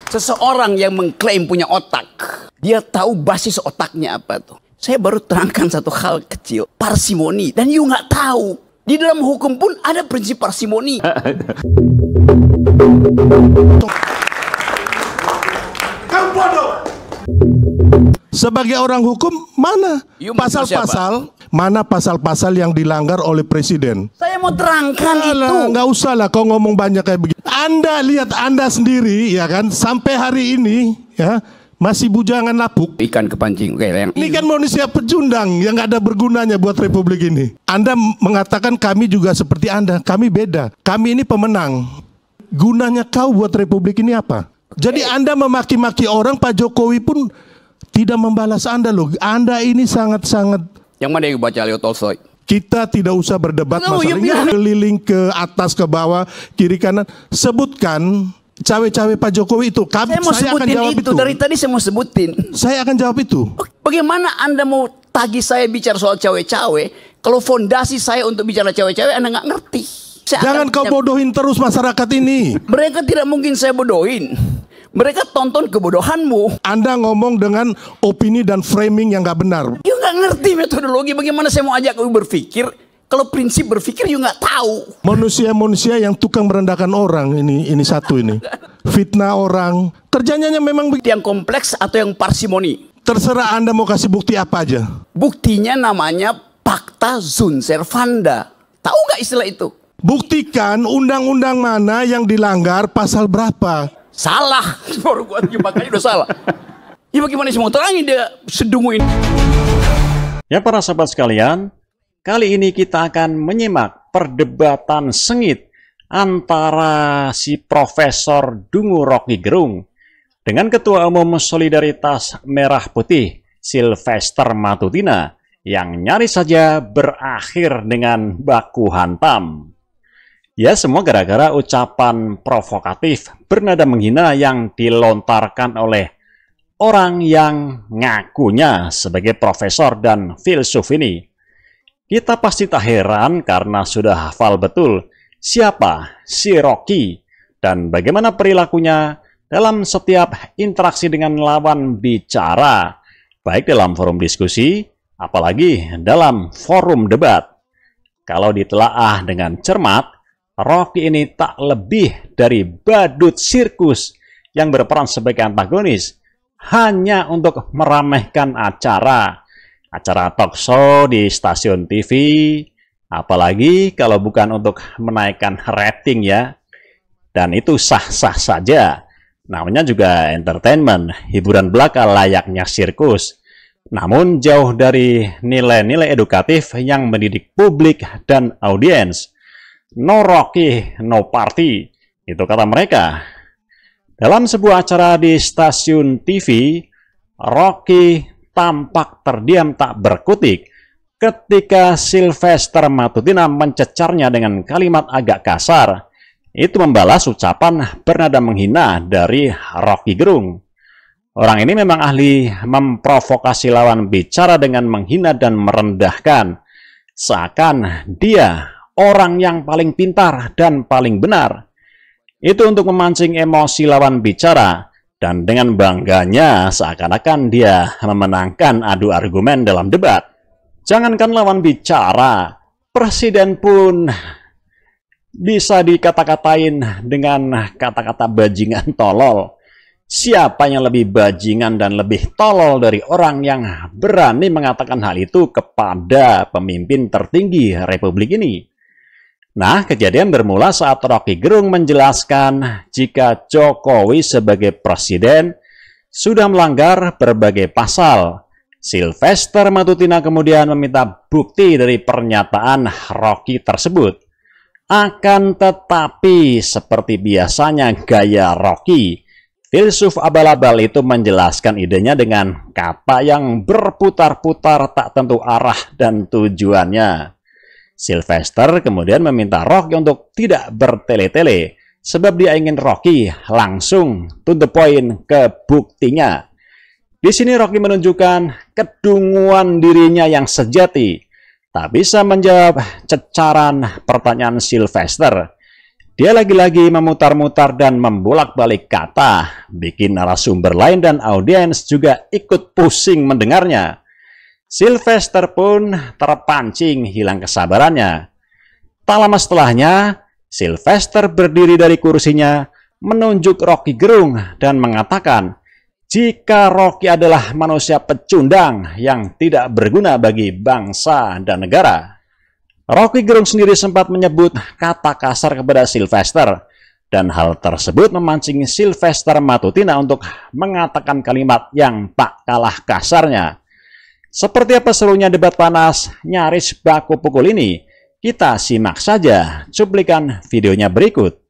Seseorang yang mengklaim punya otak, dia tahu basis otaknya apa tuh. Saya baru terangkan satu hal kecil, parsimoni. Dan you nggak tahu, di dalam hukum pun ada prinsip parsimoni. Kamu bodoh. Sebagai orang hukum, mana pasal-pasal yang dilanggar oleh presiden? Saya mau terangkan itu. Nggak usah lah kau ngomong banyak kayak begitu. Anda lihat Anda sendiri, ya kan, sampai hari ini, ya, masih bujangan lapuk. Ikan kepancing. Oke, ini kan manusia pecundang yang nggak ada bergunanya buat republik ini. Anda mengatakan kami juga seperti Anda, kami beda. Kami ini pemenang. Gunanya kau buat republik ini apa? Jadi Anda memaki-maki orang, Pak Jokowi pun tidak membalas Anda loh. Anda ini sangat-sangat. Yang mana yang baca Leo Tolstoy? Kita tidak usah berdebat masalahnya. Keliling ke atas, ke bawah, kiri kanan. Sebutkan cawe-cawe Pak Jokowi itu. Saya akan jawab itu. Dari tadi saya mau sebutin. Saya akan jawab itu. Bagaimana Anda mau tagih saya bicara soal cawe-cawe, kalau fondasi saya untuk bicara cawe-cawe Anda nggak ngerti? Jangan kau bodohin terus masyarakat ini. Mereka tidak mungkin saya bodohin. Mereka tonton kebodohanmu. Anda ngomong dengan opini dan framing yang nggak benar. You nggak ngerti metodologi. Bagaimana saya mau ajak you berpikir kalau prinsip berpikir you nggak tahu. Manusia-manusia yang tukang merendahkan orang ini satu ini. Fitnah orang. Kerjanya memang yang kompleks atau yang parsimoni. Terserah Anda mau kasih bukti apa aja. Buktinya namanya Pacta Sunt Servanda. Tahu nggak istilah itu? Buktikan undang-undang mana yang dilanggar, pasal berapa. Salah. Baru gua makanya udah salah. Ya bagaimana sih mau terangin dia sedungu ini. Ya para sahabat sekalian, kali ini kita akan menyimak perdebatan sengit antara si Profesor Dungu Rocky Gerung dengan Ketua Umum Solidaritas Merah Putih Sylvester Matutina yang nyaris saja berakhir dengan baku hantam. Ya, semua gara-gara ucapan provokatif bernada menghina yang dilontarkan oleh orang yang ngakunya sebagai profesor dan filsuf ini. Kita pasti tak heran karena sudah hafal betul siapa si Rocky dan bagaimana perilakunya dalam setiap interaksi dengan lawan bicara, baik dalam forum diskusi, apalagi dalam forum debat. Kalau ditelaah dengan cermat, Rocky ini tak lebih dari badut sirkus yang berperan sebagai antagonis hanya untuk meramaikan acara talk show di stasiun TV, apalagi kalau bukan untuk menaikkan rating ya. Dan itu sah-sah saja. Namanya juga entertainment, hiburan belaka layaknya sirkus. Namun jauh dari nilai-nilai edukatif yang mendidik publik dan audiens. No Rocky, no party. Itu kata mereka. Dalam sebuah acara di stasiun TV, Rocky tampak terdiam tak berkutik ketika Sylvester Matutina mencecarnya dengan kalimat agak kasar. Itu membalas ucapan bernada menghina dari Rocky Gerung. Orang ini memang ahli memprovokasi lawan bicara dengan menghina dan merendahkan. Seakan dia orang yang paling pintar dan paling benar. Itu untuk memancing emosi lawan bicara. Dan dengan bangganya seakan-akan dia memenangkan adu argumen dalam debat. Jangankan lawan bicara, presiden pun bisa dikata-katain dengan kata-kata bajingan tolol. Siapa yang lebih bajingan dan lebih tolol dari orang yang berani mengatakan hal itu kepada pemimpin tertinggi republik ini? Nah, kejadian bermula saat Rocky Gerung menjelaskan jika Jokowi sebagai presiden sudah melanggar berbagai pasal. Sylvester Matutina kemudian meminta bukti dari pernyataan Rocky tersebut. Akan tetapi, seperti biasanya gaya Rocky, filsuf abal-abal itu menjelaskan idenya dengan kata yang berputar-putar tak tentu arah dan tujuannya. Sylvester kemudian meminta Rocky untuk tidak bertele-tele, sebab dia ingin Rocky langsung to the point ke buktinya. Di sini Rocky menunjukkan kedunguan dirinya yang sejati, tak bisa menjawab cecaran pertanyaan Sylvester. Dia lagi-lagi memutar-mutar dan membolak-balik kata, bikin narasumber lain dan audiens juga ikut pusing mendengarnya. Sylvester pun terpancing hilang kesabarannya. Tak lama setelahnya, Sylvester berdiri dari kursinya, menunjuk Rocky Gerung dan mengatakan, jika Rocky adalah manusia pecundang yang tidak berguna bagi bangsa dan negara. Rocky Gerung sendiri sempat menyebut kata kasar kepada Sylvester, dan hal tersebut memancing Sylvester Matutina untuk mengatakan kalimat yang tak kalah kasarnya. Seperti apa serunya debat panas nyaris baku pukul ini? Kita simak saja cuplikan videonya berikut.